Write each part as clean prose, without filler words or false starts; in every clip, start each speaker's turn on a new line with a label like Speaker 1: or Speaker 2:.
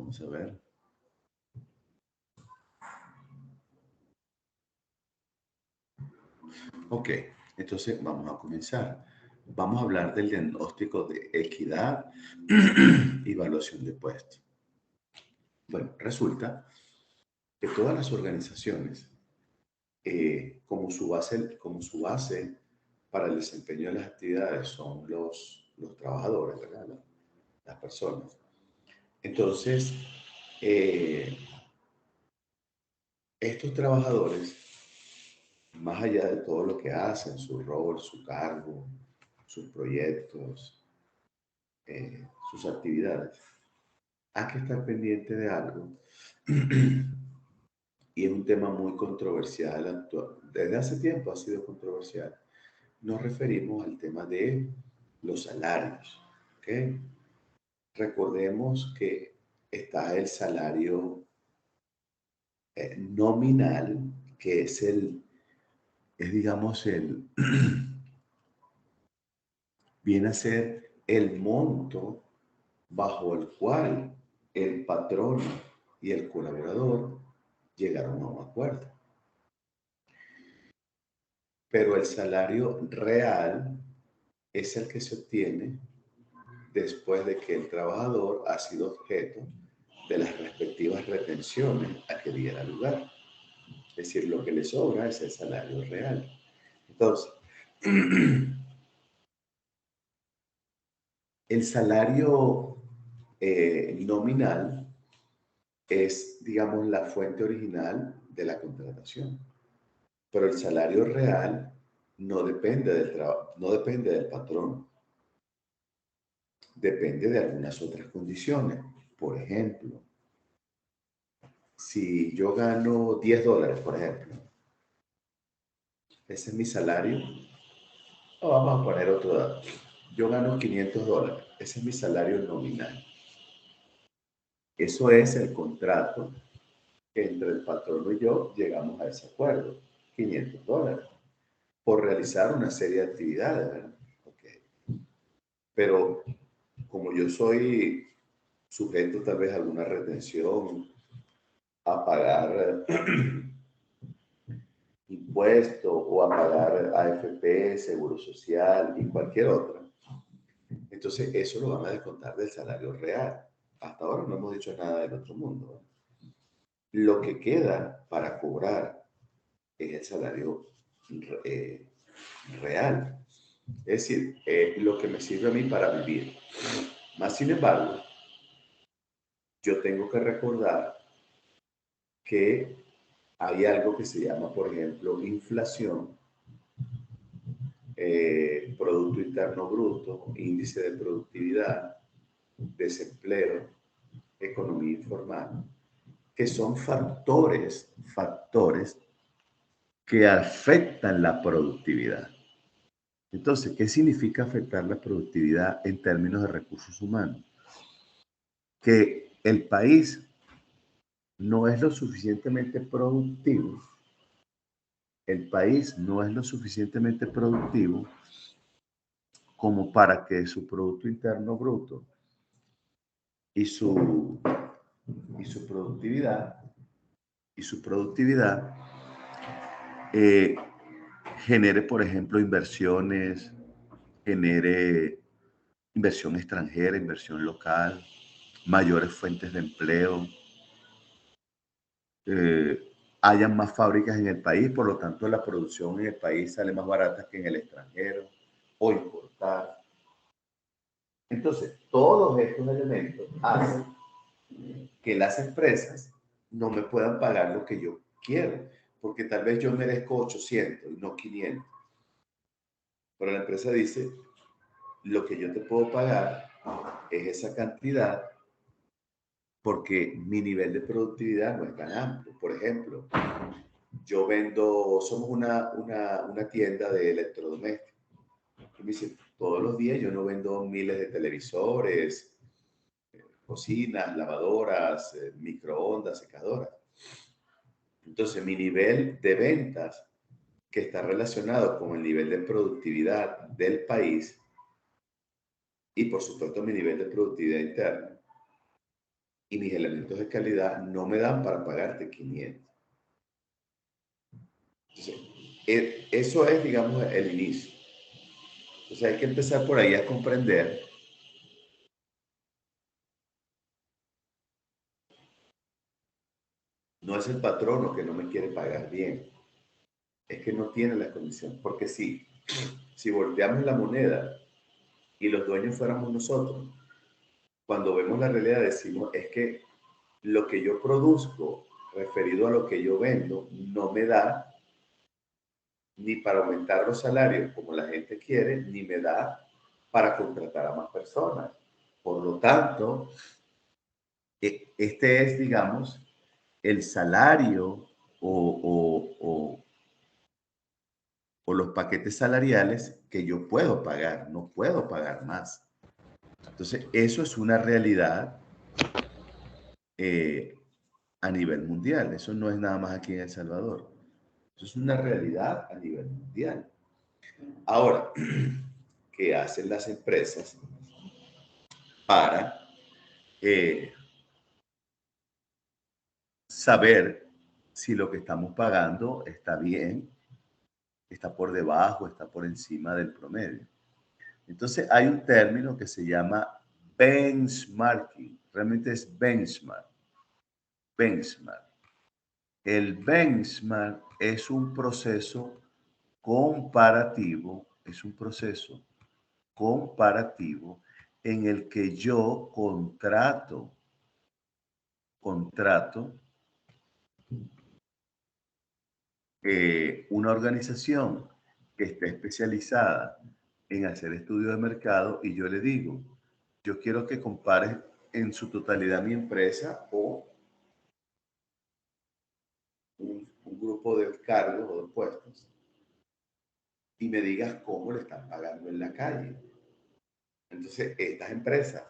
Speaker 1: Vamos a ver. Ok, entonces vamos a comenzar. Vamos a hablar del diagnóstico de equidad y evaluación de puestos. Bueno, resulta que todas las organizaciones, como su base para el desempeño de las actividades son los trabajadores, ¿verdad? Las personas. Entonces, eh, estos trabajadores, más allá de todo lo que hacen, su rol, su cargo, sus proyectos, sus actividades, hay que estar pendiente de algo. Y es un tema muy controversial actual. Desde hace tiempo ha sido controversial. Nos referimos al tema de los salarios. ¿Ok? Recordemos que está el salario nominal, que es digamos viene a ser el monto bajo el cual el patrón y el colaborador llegaron a un acuerdo. Pero el salario real es el que se obtiene después de que el trabajador ha sido objeto de las respectivas retenciones a que diera lugar. Es decir, lo que le sobra es el salario real. Entonces, el salario nominal es, digamos, la fuente original de la contratación. Pero el salario real no depende del trabajo, no depende del patrón. Depende de algunas otras condiciones. Por ejemplo, si yo gano $10, por ejemplo, ese es mi salario. O vamos a poner otro dato. Yo gano $500, ese es mi salario nominal. Eso es el contrato que entre el patrón y yo llegamos a ese acuerdo. $500 por realizar una serie de actividades, ¿verdad? Okay. Pero como yo soy sujeto tal vez a alguna retención, a pagar impuestos o a pagar AFP, Seguro Social y cualquier otra, entonces eso lo van a descontar del salario real. Hasta ahora no hemos dicho nada del otro mundo, ¿verdad? Lo que queda para cobrar es el salario eh, real. Es decir, lo que me sirve a mí para vivir. Más sin embargo, yo tengo que recordar que hay algo que se llama, por ejemplo, inflación, Producto Interno Bruto, índice de productividad, desempleo, economía informal, que son factores que afectan la productividad. Entonces, ¿qué significa afectar la productividad en términos de recursos humanos? Que el país no es lo suficientemente productivo, el país no es lo suficientemente productivo como para que su Producto Interno Bruto y su, y su productividad, y su productividad eh, genere, por ejemplo, inversiones, genere inversión extranjera, inversión local, mayores fuentes de empleo, hayan más fábricas en el país, por lo tanto la producción en el país sale más barata que en el extranjero, o importar. Entonces, todos estos elementos hacen que las empresas no me puedan pagar lo que yo quiero, porque tal vez yo merezco 800 y no 500. Pero la empresa dice, lo que yo te puedo pagar es esa cantidad porque mi nivel de productividad no es tan amplio. Por ejemplo, somos una tienda de electrodomésticos. Y me dice, todos los días yo no vendo miles de televisores, cocinas, lavadoras, microondas, secadoras. Entonces, mi nivel de ventas, que está relacionado con el nivel de productividad del país y, por supuesto, mi nivel de productividad interna, y mis elementos de calidad no me dan para pagarte 500. Entonces, eso es, digamos, el inicio. Entonces hay que empezar por ahí a comprender no es el patrono que no me quiere pagar bien, es que no tiene la condición. Porque si volteamos la moneda y los dueños fuéramos nosotros, cuando vemos la realidad decimos, es que lo que yo produzco referido a lo que yo vendo no me da ni para aumentar los salarios como la gente quiere, ni me da para contratar a más personas. Por lo tanto, este es, digamos, el salario o los paquetes salariales que yo puedo pagar, no puedo pagar más. Entonces, eso es una realidad eh, a nivel mundial, eso no es nada más aquí en El Salvador, eso es una realidad a nivel mundial. Ahora, ¿qué hacen las empresas para eh, saber si lo que estamos pagando está bien, está por debajo, está por encima del promedio? Entonces hay un término que se llama benchmarking, realmente es benchmark, benchmark. El benchmark es un proceso comparativo, es un proceso comparativo en el que yo contrato una organización que esté especializada en hacer estudios de mercado y yo le digo, yo quiero que compares en su totalidad mi empresa o un grupo de cargos o de puestos y me digas cómo le están pagando en la calle. Entonces, estas empresas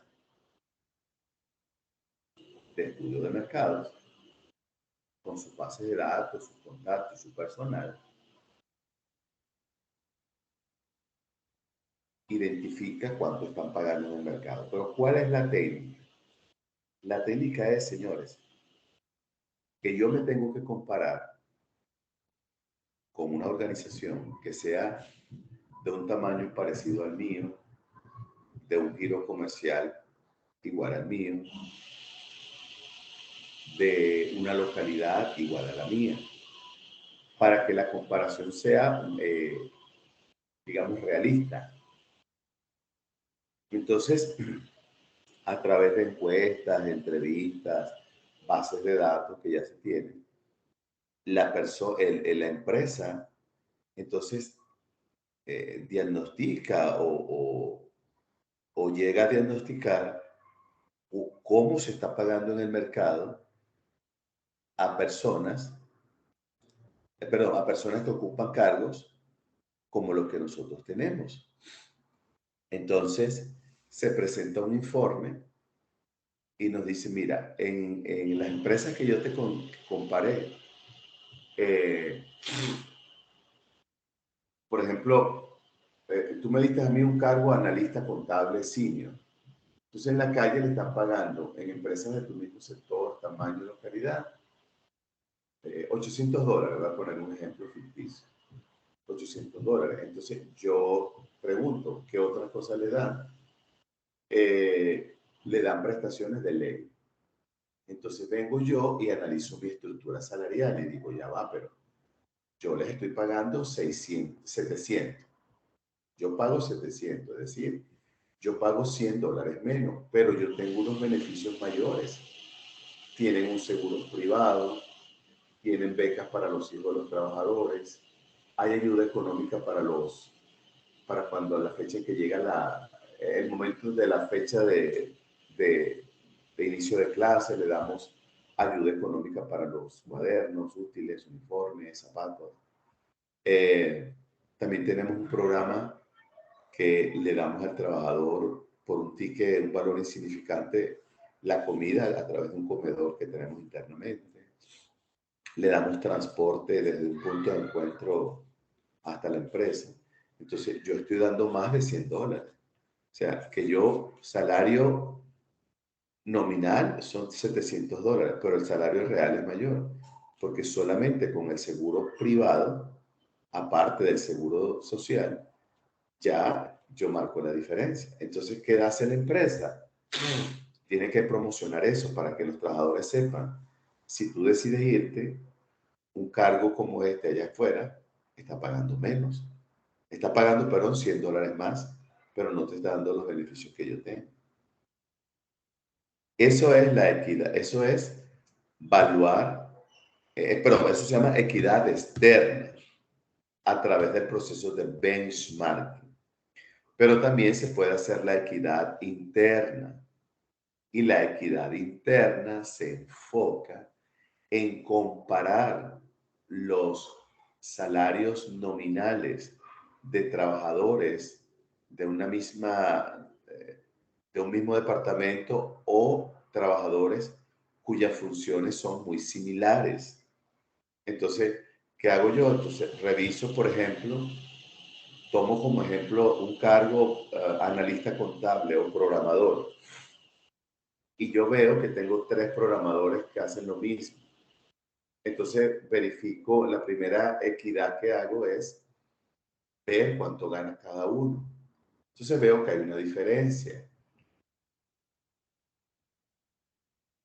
Speaker 1: de estudio de mercados, con sus bases de datos, sus contactos, su personal, identifica cuánto están pagando en el mercado. Pero ¿cuál es la técnica? La técnica es, señores, que yo me tengo que comparar con una organización que sea de un tamaño parecido al mío, de un giro comercial igual al mío, de una localidad igual a la mía, para que la comparación sea, digamos, realista. Entonces, a través de encuestas, de entrevistas, bases de datos que ya se tienen, la empresa entonces diagnostica o llega a diagnosticar cómo se está pagando en el mercado a personas, perdón, a personas que ocupan cargos como los que nosotros tenemos. Entonces, se presenta un informe y nos dice, mira, en las empresas que yo te comparé, eh, por ejemplo, tú me diste a mí un cargo analista contable senior. Entonces en la calle le están pagando en empresas de tu mismo sector, tamaño y localidad, $800, voy a poner un ejemplo ficticio, $800. Entonces yo pregunto, ¿qué otras cosas le dan? Le dan prestaciones de ley. Entonces vengo yo y analizo mi estructura salarial y digo, ya va, pero yo les estoy pagando 600, 700. Yo pago 700, es decir, yo pago $100 menos, pero yo tengo unos beneficios mayores. Tienen un seguro privado, tienen becas para los hijos de los trabajadores, hay ayuda económica para cuando a la fecha que llega el momento de la fecha de, de inicio de clase, le damos ayuda económica para los cuadernos, útiles, uniformes, zapatos. Eh, También tenemos un programa que le damos al trabajador por un ticket, un valor insignificante, la comida a través de un comedor que tenemos internamente. Le damos transporte desde un punto de encuentro hasta la empresa. Entonces, yo estoy dando más de $100. O sea, que yo salario Nominal son $700, pero el salario real es mayor, porque solamente con el seguro privado, aparte del seguro social, ya yo marco la diferencia. Entonces, ¿qué hace la empresa? Tiene que promocionar eso para que los trabajadores sepan. Si tú decides irte, un cargo como este allá afuera está pagando menos. Está pagando, perdón, $100 más, pero no te está dando los beneficios que yo tengo. Eso es la equidad, eso es valuar, perdón, eso se llama equidad externa a través del proceso de benchmarking. Pero también se puede hacer la equidad interna. Y la equidad interna se enfoca en comparar los salarios nominales de trabajadores de una misma, de un mismo departamento o trabajadores cuyas funciones son muy similares. Entonces, ¿qué hago yo? Entonces, reviso, por ejemplo, tomo como ejemplo un cargo analista contable o programador y yo veo que tengo 3 programadores que hacen lo mismo. Entonces, verifico, la primera equidad que hago es ver cuánto gana cada uno. Entonces veo que hay una diferencia.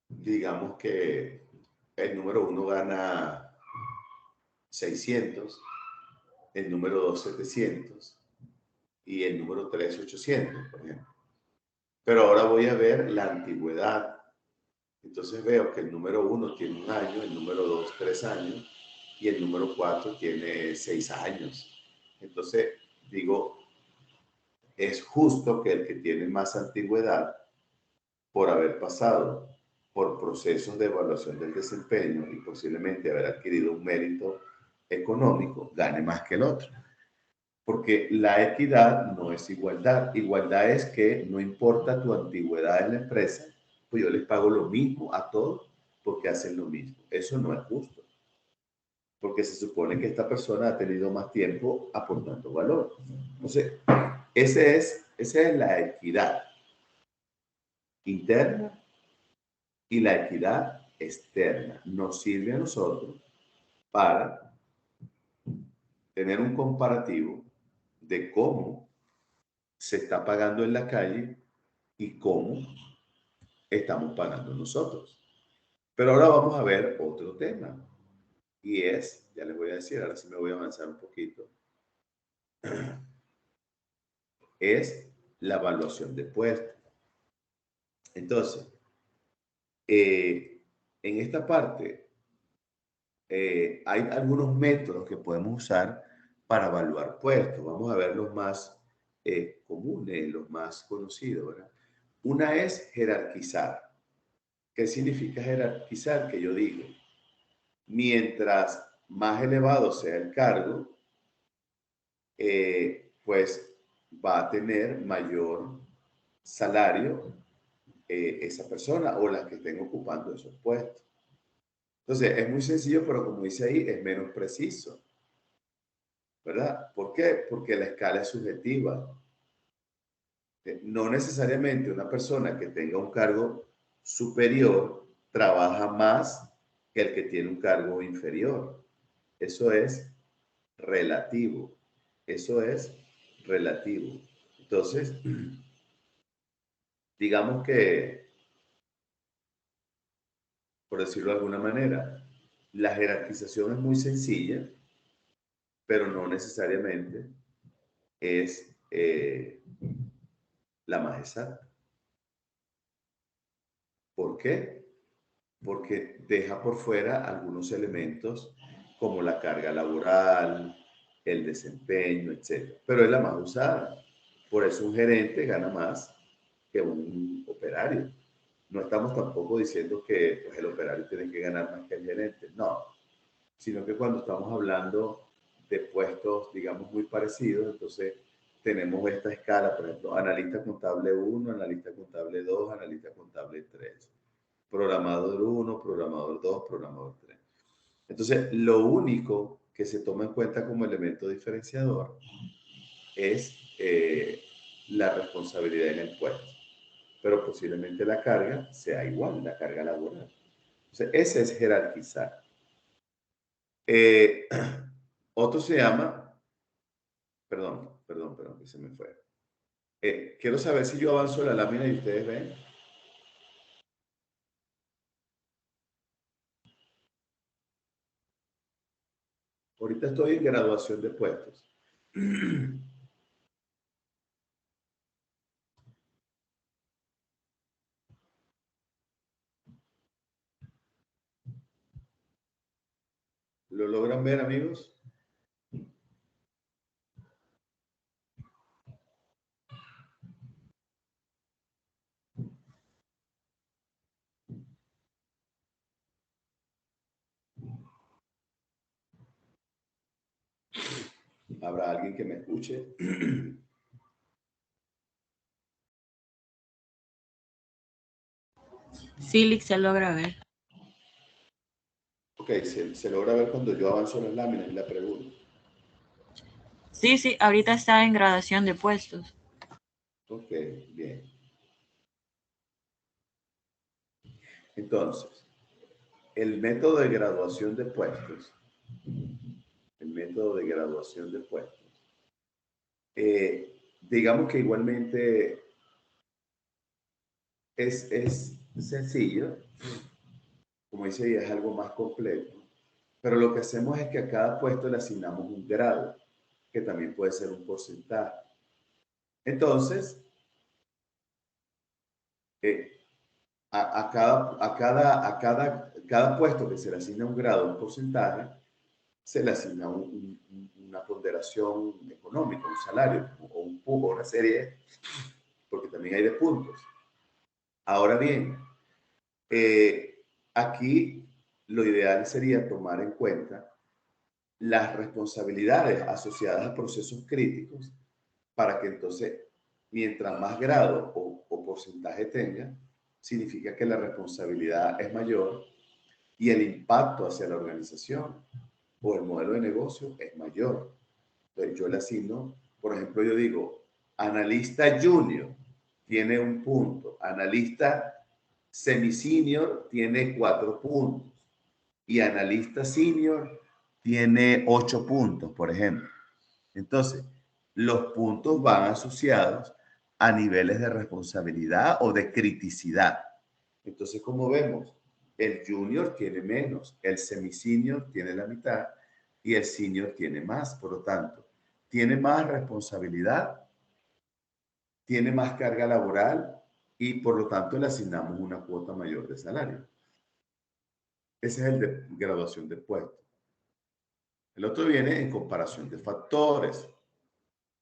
Speaker 1: Digamos que el número 1 gana 600, el número 2 700 y el número 3 800, por ejemplo. Pero ahora voy a ver la antigüedad. Entonces veo que el número 1 tiene 1 año, el número 2 3 años y el número 4 tiene 6 años. Entonces digo, es justo que el que tiene más antigüedad, por haber pasado por procesos de evaluación del desempeño y posiblemente haber adquirido un mérito económico, gane más que el otro. Porque la equidad no es igualdad. Igualdad es que no importa tu antigüedad en la empresa, pues yo les pago lo mismo a todos porque hacen lo mismo. Eso no es justo. Porque se supone que esta persona ha tenido más tiempo aportando valor. Entonces, esa es la equidad interna y la equidad externa. Nos sirve a nosotros para tener un comparativo de cómo se está pagando en la calle y cómo estamos pagando nosotros. Pero ahora vamos a ver otro tema y es, ya les voy a decir, ahora sí me voy a avanzar un poquito, es la evaluación de puestos. Entonces, en esta parte hay algunos métodos que podemos usar para evaluar puestos. Vamos a ver los más comunes, los más conocidos, ¿verdad? Una es jerarquizar. ¿Qué significa jerarquizar? Que yo digo, mientras más elevado sea el cargo, pues va a tener mayor salario esa persona o la que estén ocupando esos puestos. Entonces, es muy sencillo, pero como dice ahí, es menos preciso, ¿verdad? ¿Por qué? Porque la escala es subjetiva. No necesariamente una persona que tenga un cargo superior trabaja más que el que tiene un cargo inferior. Eso es relativo. Eso es relativo. Entonces, digamos que, por decirlo de alguna manera, la jerarquización es muy sencilla, pero no necesariamente es la más exacta. ¿Por qué? Porque deja por fuera algunos elementos como la carga laboral, el desempeño, etc. Pero es la más usada. Por eso un gerente gana más que un operario. No estamos tampoco diciendo que pues, el operario tiene que ganar más que el gerente, no, sino que cuando estamos hablando de puestos, digamos, muy parecidos, entonces tenemos esta escala, por ejemplo, analista contable 1, analista contable 2, analista contable 3, programador 1, programador 2, programador 3. Entonces, lo único que se toma en cuenta como elemento diferenciador es la responsabilidad en el puesto. pero posiblemente la carga sea igual, la carga laboral. Entonces, ese es jerarquizar. Eh, otro se llama, perdón, que se me fue. Quiero saber si yo avanzo la lámina y ustedes ven. Ahorita estoy en graduación de puestos. ¿Lo logran ver, amigos? ¿Habrá alguien que me escuche?
Speaker 2: Sí, se logra ver.
Speaker 1: Ok, se logra ver cuando yo avanzo las láminas y la pregunto.
Speaker 2: Sí, ahorita está en gradación de puestos.
Speaker 1: Ok, bien. Entonces, el método de graduación de puestos, digamos que igualmente es sencillo, como dice, es algo más completo, pero lo que hacemos es que a cada puesto le asignamos un grado, que también puede ser un porcentaje. Entonces, cada puesto que se le asigna un grado, un porcentaje, se le asigna una ponderación económica, un salario o una serie, porque también hay de puntos. Ahora bien, aquí lo ideal sería tomar en cuenta las responsabilidades asociadas a procesos críticos para que entonces, mientras más grado o porcentaje tenga, significa que la responsabilidad es mayor y el impacto hacia la organización o el modelo de negocio es mayor. Entonces, yo le asigno, por ejemplo, yo digo, analista junior tiene un punto, analista semi-senior tiene 4 puntos y analista senior tiene 8 puntos, por ejemplo. Entonces, los puntos van asociados a niveles de responsabilidad o de criticidad. Entonces, como vemos, el junior tiene menos, el semi-senior tiene la mitad y el senior tiene más. Por lo tanto, tiene más responsabilidad, tiene más carga laboral y por lo tanto le asignamos una cuota mayor de salario. Ese es el de graduación de puesto. El otro viene en comparación de factores.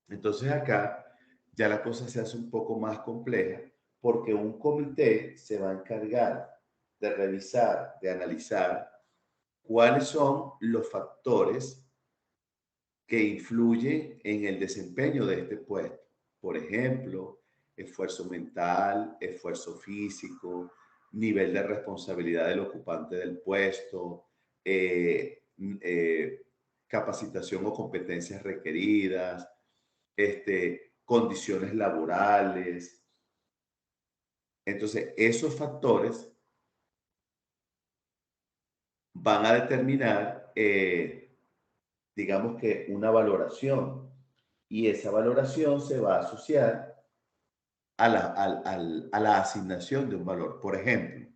Speaker 1: Entonces acá ya la cosa se hace un poco más compleja porque un comité se va a encargar de revisar, de analizar cuáles son los factores que influyen en el desempeño de este puesto. Por ejemplo, esfuerzo mental, esfuerzo físico, nivel de responsabilidad del ocupante del puesto, capacitación o competencias requeridas, condiciones laborales. Entonces, esos factores van a determinar, digamos que una valoración, y esa valoración se va a asociar a la asignación de un valor. Por ejemplo,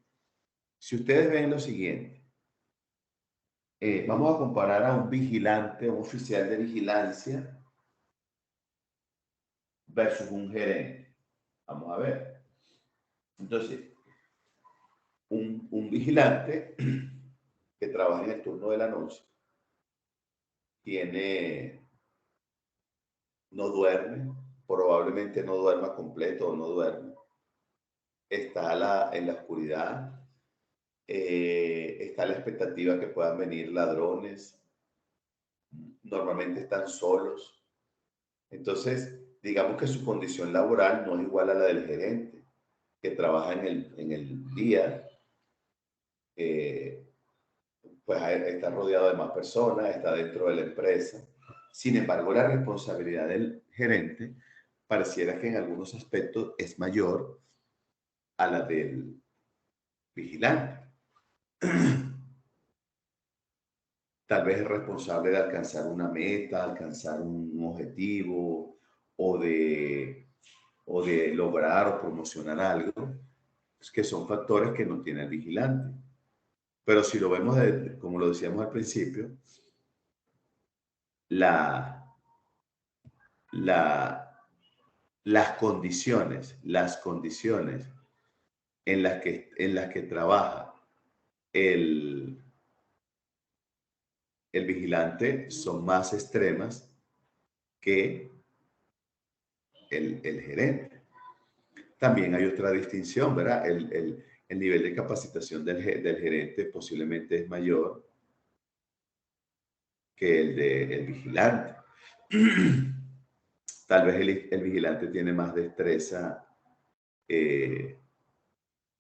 Speaker 1: si ustedes ven lo siguiente, vamos a comparar a un vigilante, un oficial de vigilancia versus un gerente. Vamos a ver. Entonces, un vigilante que trabaja en el turno de la noche no duerme, probablemente no duerma completo o no duerme, está en la oscuridad, está la expectativa que puedan venir ladrones, normalmente están solos. Entonces, digamos que su condición laboral no es igual a la del gerente, que trabaja en el día, pues está rodeado de más personas, está dentro de la empresa. Sin embargo, la responsabilidad del gerente pareciera que en algunos aspectos es mayor a la del vigilante. Tal vez es responsable de alcanzar una meta, alcanzar un objetivo o de lograr o promocionar algo, que son factores que no tiene el vigilante. Pero si lo vemos, como lo decíamos al principio, la, la, las condiciones en las que trabaja el, el vigilante son más extremas que el gerente. También hay otra distinción, ¿verdad? El nivel de capacitación del gerente posiblemente es mayor que el del vigilante. Tal vez el vigilante tiene más destreza eh,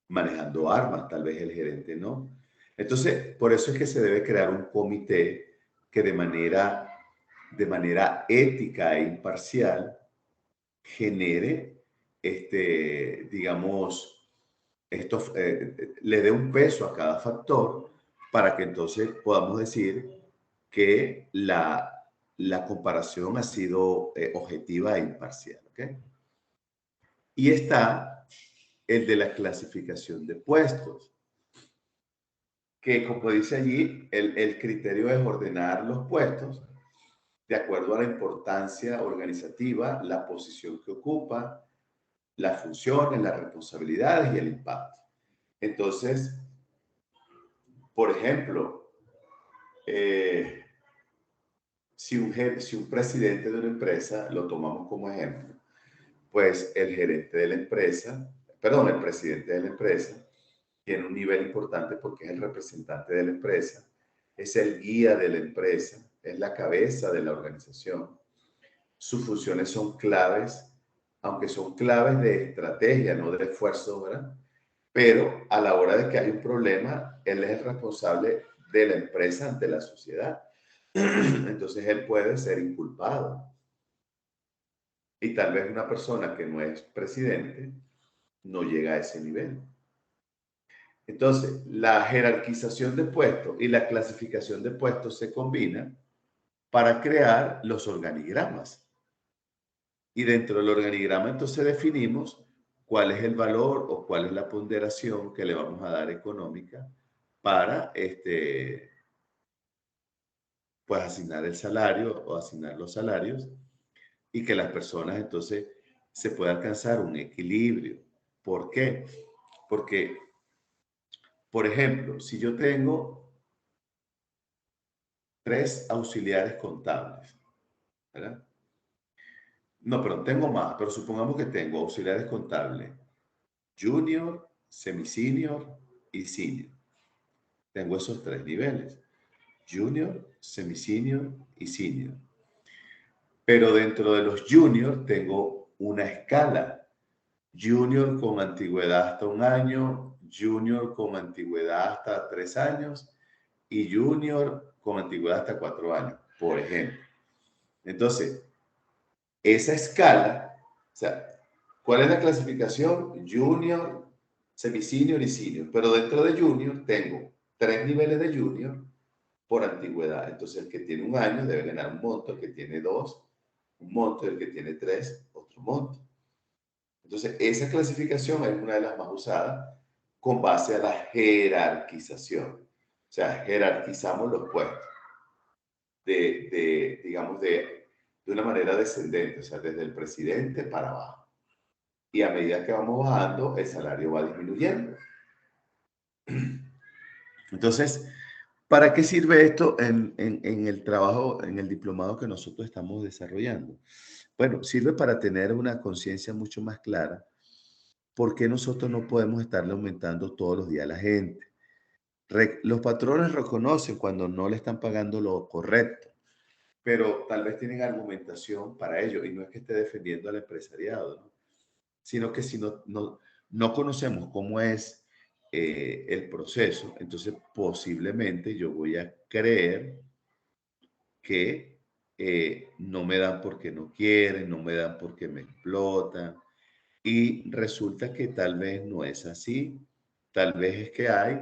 Speaker 1: manejando armas, tal vez el gerente no. Entonces, por eso es que se debe crear un comité que de manera ética e imparcial genere, digamos, le dé un peso a cada factor para que entonces podamos decir que la comparación ha sido objetiva e imparcial. ¿Okay? Y está el de la clasificación de puestos, que como dice allí, el criterio es ordenar los puestos de acuerdo a la importancia organizativa, la posición que ocupa, las funciones, las responsabilidades y el impacto. Entonces, por ejemplo, si un presidente de una empresa, lo tomamos como ejemplo, pues el gerente de la empresa, perdón, el presidente de la empresa, tiene un nivel importante porque es el representante de la empresa, es el guía de la empresa, es la cabeza de la organización. Sus funciones son claves, aunque son claves de estrategia, no de esfuerzo, ¿verdad? Pero a la hora de que hay un problema, él es el responsable de la empresa ante la sociedad. Entonces él puede ser inculpado. Y tal vez una persona que no es presidente no llega a ese nivel. Entonces, la jerarquización de puestos y la clasificación de puestos se combinan para crear los organigramas. Y dentro del organigrama entonces definimos cuál es el valor o cuál es la ponderación que le vamos a dar económica para pues asignar el salario o asignar los salarios y que las personas entonces se pueda alcanzar un equilibrio. ¿Por qué? Porque, por ejemplo, si yo tengo 3 auxiliares contables, ¿verdad? No, pero tengo más, pero supongamos que tengo auxiliares contables junior, semi-senior y senior. Tengo esos 3 niveles, junior, semi-senior y senior. Pero dentro de los junior tengo una escala, junior con antigüedad hasta 1 año, junior con antigüedad hasta 3 años y junior con antigüedad hasta 4 años, por ejemplo. Entonces, esa escala, o sea, ¿cuál es la clasificación? Junior, semi-senior y senior. Pero dentro de junior tengo 3 niveles de junior por antigüedad. Entonces, el que tiene 1 año debe ganar un monto, el que tiene 2, un monto, el que tiene 3, otro monto. Entonces, esa clasificación es una de las más usadas con base a la jerarquización. O sea, jerarquizamos los puestos digamos, de una manera descendente, o sea, desde el presidente para abajo. Y a medida que vamos bajando, el salario va disminuyendo. Entonces, ¿para qué sirve esto en el trabajo, en el diplomado que nosotros estamos desarrollando? Bueno, sirve para tener una conciencia mucho más clara por qué nosotros no podemos estarle aumentando todos los días a la gente. Los patrones reconocen cuando no le están pagando lo correcto, pero tal vez tienen argumentación para ello, y no es que esté defendiendo al empresariado, ¿no? Sino que si no conocemos cómo es el proceso, entonces posiblemente yo voy a creer que no me dan porque no quieren, no me dan porque me explotan, Y resulta que tal vez no es así. Tal vez es que hay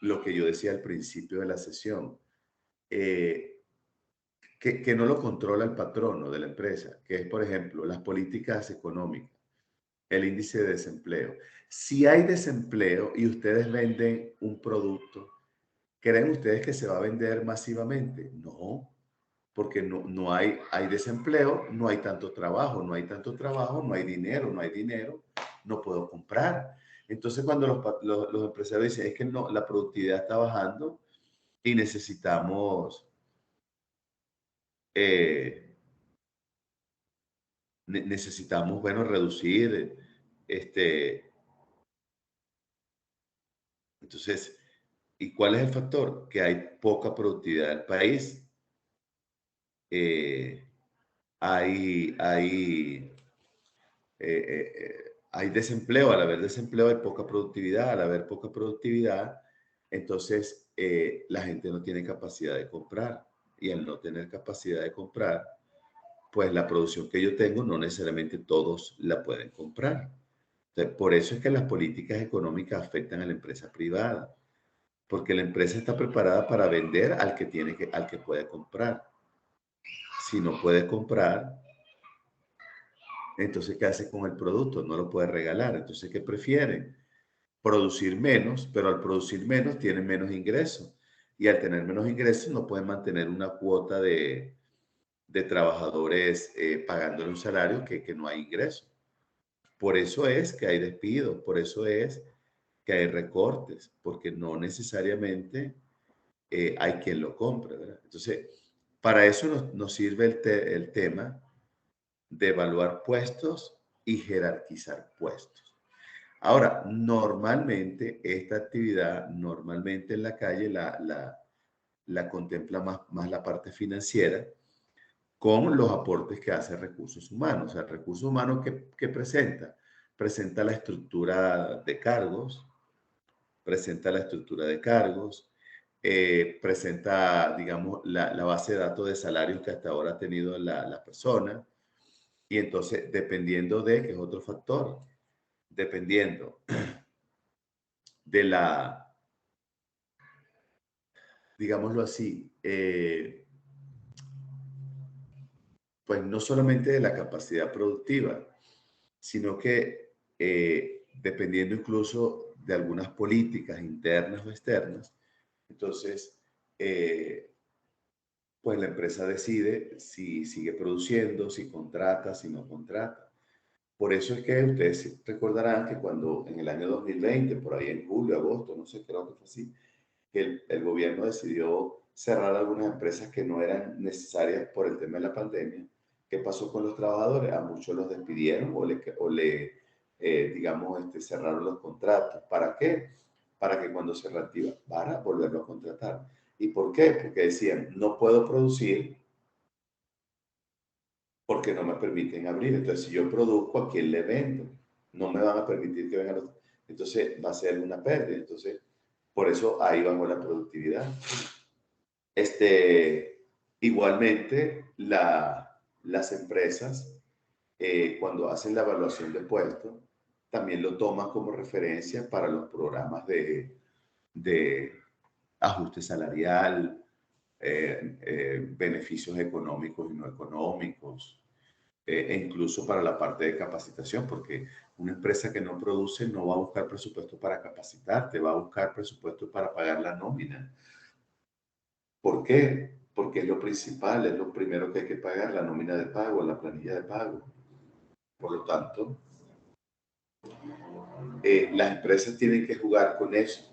Speaker 1: lo que yo decía al principio de la sesión, eh, que no lo controla el patrono de la empresa, que es, por ejemplo, las políticas económicas, el índice de desempleo. Si hay desempleo y ustedes venden un producto, ¿creen ustedes que se va a vender masivamente? No, porque hay desempleo, no hay tanto trabajo, no hay tanto trabajo, no hay dinero, no hay dinero, no puedo comprar. Entonces, cuando los empresarios dicen, es que no, la productividad está bajando y eh, necesitamos, bueno, reducir, este, entonces, ¿y cuál es el factor? Que hay poca productividad del país, eh, hay, hay hay desempleo, al haber desempleo hay poca productividad, al haber poca productividad, entonces la gente no tiene capacidad de comprar y al no tener capacidad de comprar, pues la producción que yo tengo no necesariamente todos la pueden comprar. Entonces, por eso es que las políticas económicas afectan a la empresa privada, porque la empresa está preparada para vender al que puede comprar. Si no puede comprar, entonces, ¿qué hace con el producto? No lo puede regalar. Entonces, ¿qué prefieren? Producir menos, pero al producir menos tienen menos ingresos. Y al tener menos ingresos no pueden mantener una cuota de trabajadores pagándole un salario que no hay ingresos. Por eso es que hay despidos, por eso es que hay recortes, porque no necesariamente hay quien lo compre, ¿verdad? Entonces, para eso nos sirve el tema de evaluar puestos y jerarquizar puestos. Ahora, normalmente esta actividad, normalmente en la calle la contempla más la parte financiera con los aportes que hace recursos humanos. O sea, recursos humanos que presenta. Presenta la estructura de cargos, presenta la estructura de cargos, presenta, digamos, la base de datos de salarios que hasta ahora ha tenido la persona. Y entonces, dependiendo de, que es otro factor, dependiendo de digámoslo así, pues no solamente de la capacidad productiva, sino que dependiendo incluso de algunas políticas internas o externas, entonces, pues la empresa decide si sigue produciendo, si contrata, si no contrata. Por eso es que ustedes recordarán que cuando en el año 2020, por ahí en julio, agosto, no sé, creo que fue así, que el gobierno decidió cerrar algunas empresas que no eran necesarias por el tema de la pandemia. ¿Qué pasó con los trabajadores? A muchos los despidieron digamos, cerraron los contratos. ¿Para qué? Para que cuando se reactiva, para volverlo a contratar. ¿Y por qué? Porque decían, no puedo producir porque no me permiten abrir. Entonces, si yo produzco, ¿a quién le vendo? No me van a permitir que vengan los... Entonces, va a ser una pérdida. Entonces, por eso ahí bajó la productividad. Igualmente, las empresas, cuando hacen la evaluación de puestos, también lo toman como referencia para los programas de ajuste salarial, beneficios económicos y no económicos, e incluso para la parte de capacitación, porque una empresa que no produce no va a buscar presupuesto para capacitarte, va a buscar presupuesto para pagar la nómina. ¿Por qué? Porque es lo principal, es lo primero que hay que pagar, la nómina de pago, la planilla de pago. Por lo tanto, las empresas tienen que jugar con eso.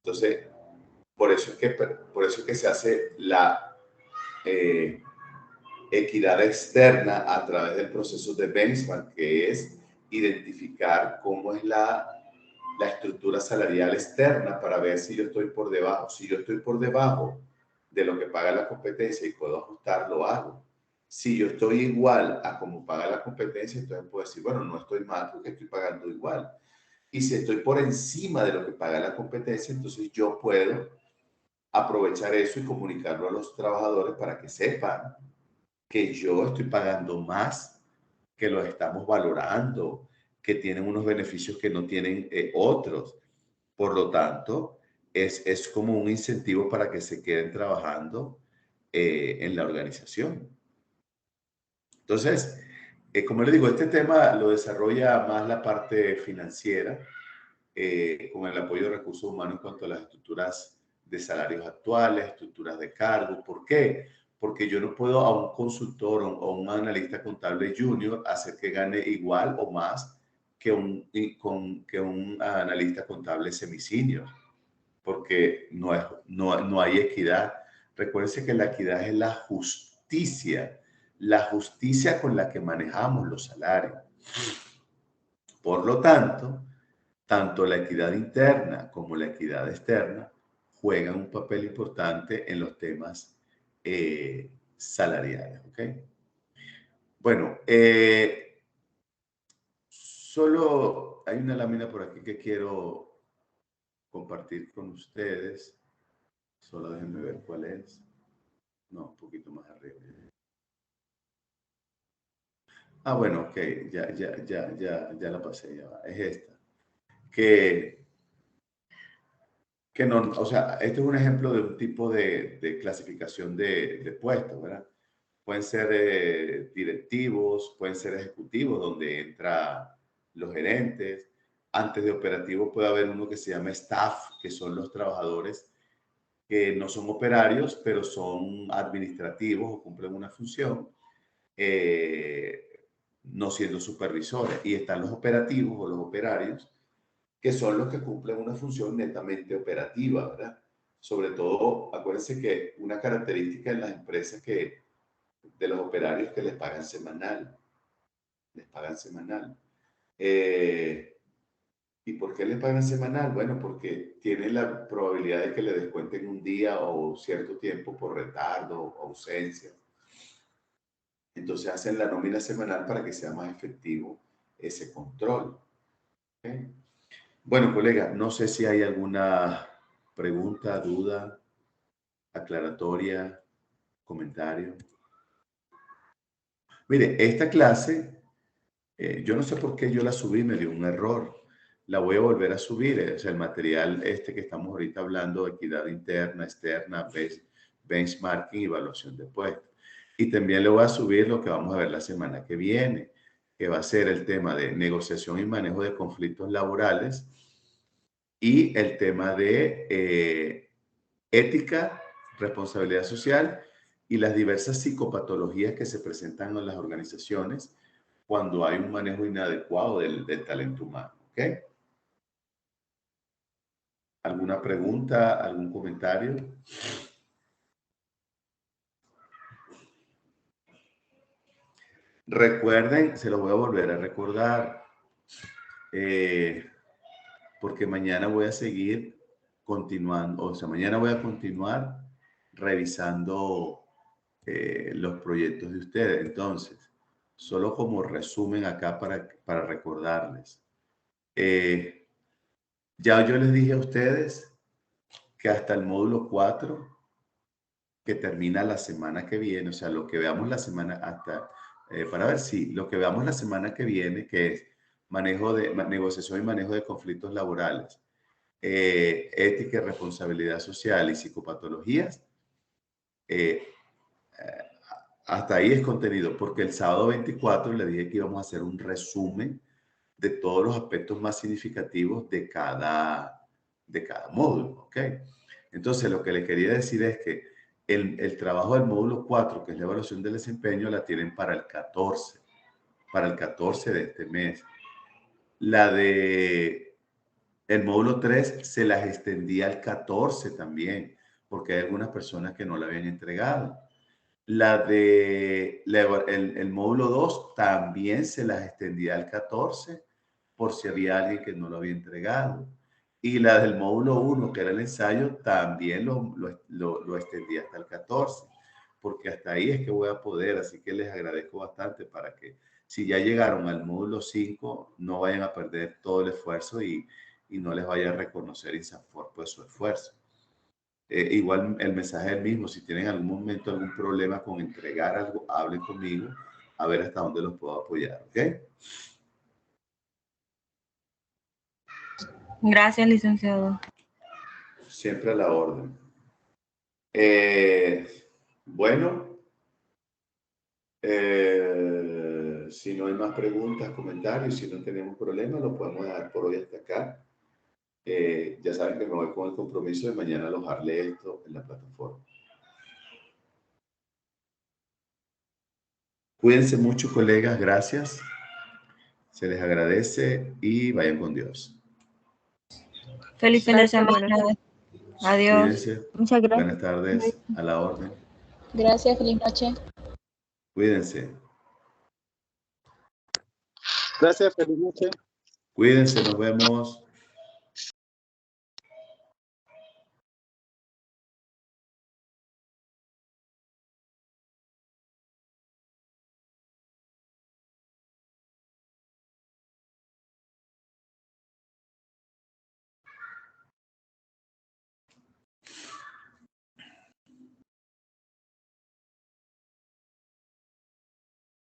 Speaker 1: Entonces, por eso es que se hace la equidad externa a través del proceso de benchmark, que es identificar cómo es la estructura salarial externa para ver si yo estoy por debajo. Si yo estoy por debajo de lo que paga la competencia y puedo ajustar, lo hago. Si yo estoy igual a como paga la competencia, entonces puedo decir, bueno, no estoy mal porque estoy pagando igual. Y si estoy por encima de lo que paga la competencia, entonces yo puedo aprovechar eso y comunicarlo a los trabajadores para que sepan que yo estoy pagando más, que lo estamos valorando, que tienen unos beneficios que no tienen otros. Por lo tanto, es como un incentivo para que se queden trabajando en la organización. Entonces, como les digo, este tema lo desarrolla más la parte financiera, con el apoyo de recursos humanos en cuanto a las estructuras de salarios actuales, estructuras de cargo. ¿Por qué? Porque yo no puedo a un consultor o un analista contable junior hacer que gane igual o más que que un analista contable semi-senior, porque no hay equidad. Recuérdense que la equidad es la justicia con la que manejamos los salarios. Por lo tanto, tanto la equidad interna como la equidad externa juegan un papel importante en los temas salariales. ¿Ok? Bueno, solo hay una lámina por aquí que quiero compartir con ustedes. Solo déjenme ver cuál es. No, un poquito más arriba. Ah, bueno, ok, ya la pasé, ya va. Es esta. Que no, o sea, este es un ejemplo de un tipo de clasificación de puestos, ¿verdad? Pueden ser directivos, pueden ser ejecutivos, donde entra los gerentes. Antes de operativos puede haber uno que se llama staff, que son los trabajadores que no son operarios, pero son administrativos o cumplen una función, no siendo supervisores. Y están los operativos o los operarios, que son los que cumplen una función netamente operativa, ¿verdad? Sobre todo, acuérdense que una característica en las empresas de los operarios que les pagan semanal. ¿Y por qué les pagan semanal? Bueno, porque tienen la probabilidad de que le descuenten un día o cierto tiempo por retardo o ausencia. Entonces hacen la nómina semanal para que sea más efectivo ese control. ¿Okay? Bueno, colega, no sé si hay alguna pregunta, duda, aclaratoria, comentario. Mire, esta clase, yo no sé por qué yo la subí, me dio un error. La voy a volver a subir. O sea, el material este que estamos ahorita hablando, equidad interna, externa, benchmarking y evaluación de puestos. Y también le voy a subir lo que vamos a ver la semana que viene, que va a ser el tema de negociación y manejo de conflictos laborales y el tema de ética, responsabilidad social y las diversas psicopatologías que se presentan en las organizaciones cuando hay un manejo inadecuado del talento humano. ¿Ok? ¿Alguna pregunta, algún comentario? Recuerden, se lo voy a volver a recordar, porque mañana voy a seguir continuando, o sea, mañana voy a continuar revisando los proyectos de ustedes. Entonces, solo como resumen acá para recordarles. Ya yo les dije a ustedes que hasta el módulo 4, que termina la semana que viene, o sea, lo que veamos la semana hasta, para ver si lo que veamos la semana que viene, que es negociación y manejo de conflictos laborales, ética y responsabilidad social y psicopatologías, eh, hasta ahí es contenido, porque el sábado 24 le dije que íbamos a hacer un resumen de todos los aspectos más significativos de cada módulo, ¿ok? Entonces, lo que le quería decir es que el trabajo del módulo 4, que es la evaluación del desempeño, la tienen para el 14 de este mes. La de el módulo 3 se las extendía al 14 también, porque hay algunas personas que no la habían entregado. El módulo 2 también se las extendía al 14 por si había alguien que no lo había entregado. Y la del módulo 1, que era el ensayo, también lo extendía hasta el 14, porque hasta ahí es que voy a poder. Así que les agradezco bastante para que si ya llegaron al módulo 5, no vayan a perder todo el esfuerzo y no les vaya a reconocer INSAFORP pues, su esfuerzo. Igual el mensaje es el mismo. Si tienen algún momento algún problema con entregar algo, hablen conmigo a ver hasta dónde los puedo apoyar. ¿Ok?
Speaker 2: Gracias, licenciado.
Speaker 1: Siempre a la orden. Bueno, si no hay más preguntas, comentarios, si no tenemos problemas, lo podemos dejar por hoy hasta acá. Ya saben que me voy con el compromiso de mañana alojarle esto en la plataforma. Cuídense mucho, colegas. Gracias. Se les agradece y vayan con Dios.
Speaker 2: Feliz fin de semana.
Speaker 3: Buenas.
Speaker 2: Adiós.
Speaker 1: Cuídense.
Speaker 3: Muchas gracias.
Speaker 1: Buenas tardes. A la orden.
Speaker 3: Gracias, feliz noche.
Speaker 1: Cuídense.
Speaker 4: Gracias, feliz noche.
Speaker 1: Cuídense. Nos vemos.